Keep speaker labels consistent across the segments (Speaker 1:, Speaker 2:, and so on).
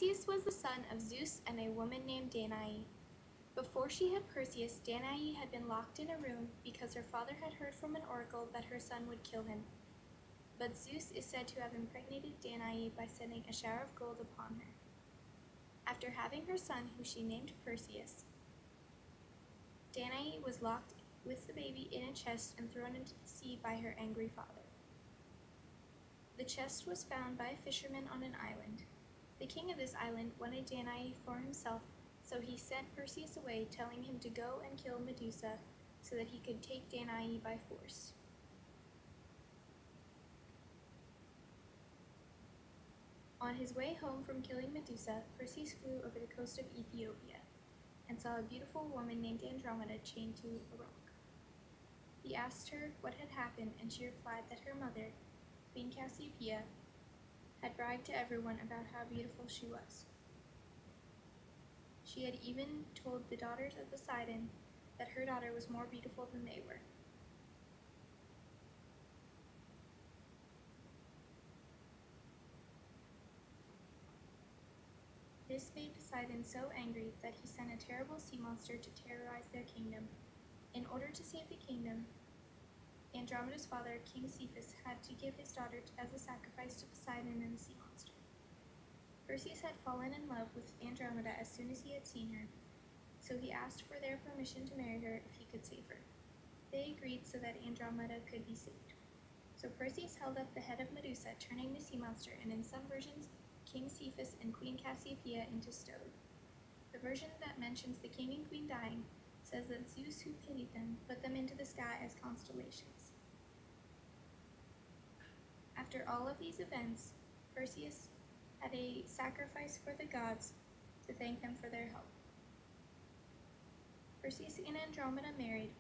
Speaker 1: Perseus was the son of Zeus and a woman named Danae. Before she had Perseus, Danae had been locked in a room because her father had heard from an oracle that her son would kill him. But Zeus is said to have impregnated Danae by sending a shower of gold upon her. After having her son, who she named Perseus, Danae was locked with the baby in a chest and thrown into the sea by her angry father. The chest was found by a fisherman on an island. The king of this island wanted Danae for himself, so he sent Perseus away, telling him to go and kill Medusa so that he could take Danae by force. On his way home from killing Medusa, Perseus flew over the coast of Ethiopia and saw a beautiful woman named Andromeda chained to a rock. He asked her what had happened, and she replied that her mother, Queen Cassiopeia, had bragged to everyone about how beautiful she was. She had even told the daughters of Poseidon that her daughter was more beautiful than they were. This made Poseidon so angry that he sent a terrible sea monster to terrorize their kingdom. In order to save the kingdom, Andromeda's father, King Cephas, had to give his daughter as a sacrifice to Poseidon and the sea monster. Perseus had fallen in love with Andromeda as soon as he had seen her, so he asked for their permission to marry her if he could save her. They agreed so that Andromeda could be saved. So Perseus held up the head of Medusa, turning the sea monster, and in some versions, King Cephas and Queen Cassiopeia into stone. The version that mentions the king and queen dying says that Zeus, who pitied them, put them into the sky as constellations. After all of these events, Perseus had a sacrifice for the gods to thank them for their help. Perseus and Andromeda married,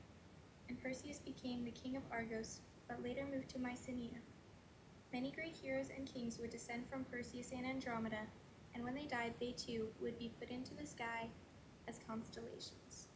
Speaker 1: and Perseus became the king of Argos, but later moved to Mycenae. Many great heroes and kings would descend from Perseus and Andromeda, and when they died, they too would be put into the sky as constellations.